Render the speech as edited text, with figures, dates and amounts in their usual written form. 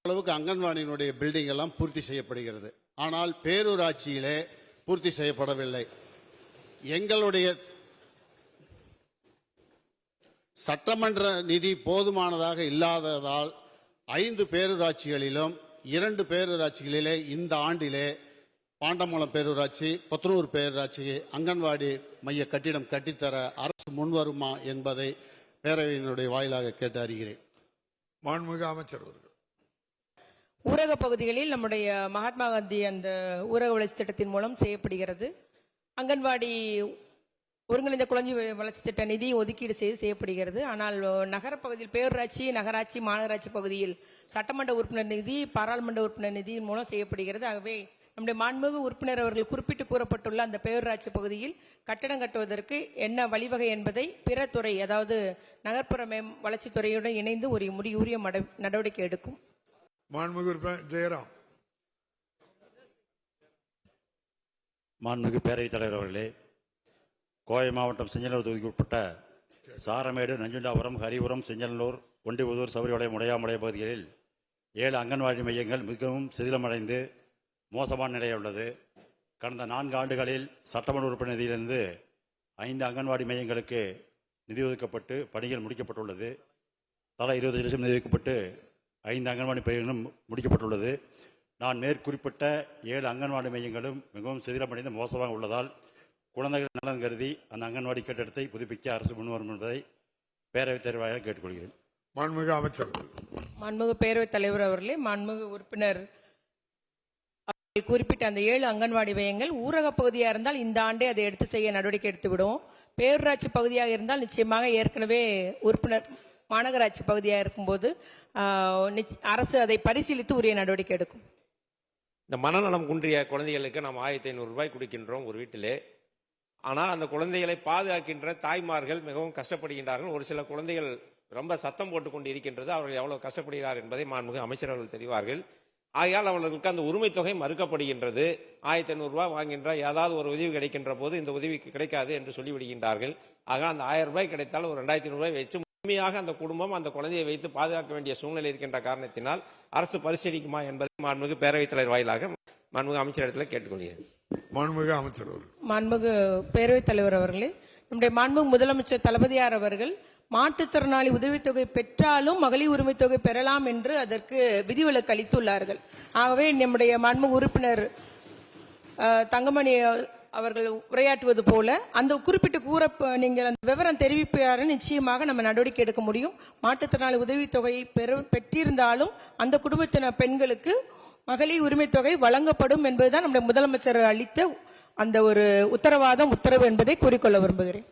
அளவுக்கு அங்கன்வாடியினுடைய பில்டிங் எல்லாம் பூர்த்தி செய்யப்படுகிறது. ஆனால் பேரூராட்சியிலே பூர்த்தி செய்யப்படவில்லை. எங்களுடைய சட்டமன்ற நிதி போதுமானதாக இல்லாததால் 5 பேரூராட்சிகளிலும் 2 பேரூராட்சிகளிலே இந்த ஆண்டிலே பாண்டமூலம் பேரூராட்சி, புத்தனூர் பேரூராட்சி அங்கன்வாடி மைய கட்டிடம் கட்டித்தர அரசு முன்வருமா என்பதை பேரவையினுடைய வாயிலாக கேட்டு அறிகிறேன். மாண்புமிகு அமைச்சர் அவர்கள். ஊரக பகுதிகளில் நம்முடைய மகாத்மா காந்தி அந்த ஊரக வளர்ச்சி திட்டத்தின் மூலம் செய்யப்படுகிறது. அங்கன்வாடி ஒருங்கிணைந்த குழந்தை வளர்ச்சி திட்ட நிதி ஒதுக்கீடு செய்யப்படுகிறது. ஆனால் நகரப்பகுதியில் பேரூராட்சி, நகராட்சி, மாநகராட்சி பகுதியில் சட்டமன்ற உறுப்பினர் நிதி, பாராளுமன்ற உறுப்பினர் நிதியின் மூலம் செய்யப்படுகிறது. ஆகவே நம்முடைய மாண்புமிகு உறுப்பினர் அவர்கள் குறிப்பிட்டு கூறப்பட்டுள்ள அந்த பேரூராட்சி பகுதியில் கட்டடம் கட்டுவதற்கு என்ன வழிவகை என்பதை பிற துறை, அதாவது நகர்ப்புற வளர்ச்சித்துறையுடன் இணைந்து ஒரு உரிய நடவடிக்கை எடுக்கும். மாண்புமிகு உறுப்பினர் ஜெயராம். மாண்புமிகு பேரவைத் தலைவர் அவர்களே, கோவை மாவட்டம் செஞ்சலூர் தொகுதிக்கு உட்பட்ட சாரமேடு, நஞ்சுண்டாபுரம், ஹரிபுரம், செஞ்சலூர், ஒண்டிபுதூர், சபரிபாளையம், உடையாமலை பகுதிகளில் 7 அங்கன்வாடி மையங்கள் மிகவும் சிதிலமடைந்து மோசமான நிலையில் உள்ளது. கடந்த 4 ஆண்டுகளில் சட்டமன்ற உறுப்பினர் நிதியிலிருந்து 5 அங்கன்வாடி மையங்களுக்கு நிதி ஒதுக்கப்பட்டு பணிகள் முடிக்கப்பட்டுள்ளது. தலா 20 லட்சம் நிதி ஒதுக்கப்பட்டு 5 அங்கன்வாடி மையங்களும் முடிக்கப்பட்டுள்ளது. நான் மேற்குறிப்பிட்ட 7 அங்கன்வாடி மையங்களும் மிகவும் சிதிலமடைந்து மோசமாக உள்ளதால் குழந்தைகள் நலன் கருதி அந்த அங்கன்வாடி கட்டிடத்தை புதுப்பிக்க அரசு முன்வரும் என்பதை பேரவைத் தலைவராக கேட்டுக்கொள்கிறேன். மாண்புமிகு அமைச்சர். மாண்புமிகு பேரவைத் தலைவர் அவர்களே, மாண்புமிகு உறுப்பினர் குறிப்பிட்ட அந்த 7 அங்கன்வாடி மையங்கள் ஊரக பகுதியாக இருந்தால் இந்த ஆண்டே அதை எடுத்து செய்ய நடவடிக்கை எடுத்து விடுவோம். பேரூராட்சி பகுதியாக இருந்தால் நிச்சயமாக ஏற்கனவே உறுப்பினர் மாநகராட்சி பகுதியாக இருக்கும்போது அரசு அதை பரிசீலித்து உரிய நடவடிக்கை எடுக்கும். இந்த மனநலம் குன்றிய குழந்தைகளுக்கு நாம் 1500 ரூபாய் கொடுக்கின்றோம் ஒரு வீட்டிலே. ஆனால் அந்த குழந்தைகளை பாதுகாக்கின்ற தாய்மார்கள் மிகவும் கஷ்டப்படுகின்றார்கள். ஒரு சில குழந்தைகள் ரொம்ப சத்தம் போட்டுக் கொண்டு இருக்கின்றது. அவர்கள் எவ்வளவு கஷ்டப்படுகிறார் என்பதை மாண்புமிகு அமைச்சர்கள் தெரிவார்கள். ஆகையால் அவர்களுக்கு அந்த உரிமை தொகை மறுக்கப்படுகின்றது. 1500 ரூபாய் வாங்கின்ற ஏதாவது ஒரு உதவி கிடைக்கின்ற போது இந்த உதவி கிடைக்காது என்று சொல்லிவிடுகின்றார்கள். ஆக அந்த 1000 ரூபாய் கிடைத்தால் ஒரு 2500 ரூபாய் வச்சு முழுமையாக அந்த குடும்பம் அந்த குழந்தையை வைத்து பாதுகாக்க வேண்டிய சூழ்நிலை இருக்கின்ற காரணத்தினால் அரசு பரிசீலிக்குமா என்பதை மாண்புமிகு பேரவைத் தலைவர் வாயிலாக மாண்புமிகு அமைச்சரிடத்தில் கேட்டுக்கொள்கிறேன். மாண்புமிகு அமைச்சர் அவர்கள். மாண்புமிகு பேரவைத் தலைவர் அவர்களே, நம்முடைய மாண்புமிகு முதலமைச்சர் தளபதியார் அவர்கள் மாற்றுத்திறனாளி உதவித்தொகை பெற்றாலும் மகளிர் உரிமை தொகை பெறலாம் என்று அதற்கு விதிவிலக்கு அளித்துள்ளார்கள். ஆகவே நம்முடைய மாண்புமிகு உறுப்பினர் தங்கமணி அவர்கள் உரையாற்றுவது போல அந்த குறிப்பிட்டு நீங்கள் அந்த விவரம் தெரிவிப்பாரு நிச்சயமாக நம்ம நடவடிக்கை எடுக்க முடியும். மாற்றுத்திறனாளி உதவித்தொகை பெற்றிருந்தாலும் அந்த குடும்பத்தினர் பெண்களுக்கு மகளிர் உரிமை தொகை வழங்கப்படும் என்பதுதான் நம்முடைய முதலமைச்சர் அளித்த அந்த ஒரு உத்தரவு என்பதை கூறிக்கொள்ள விரும்புகிறேன்.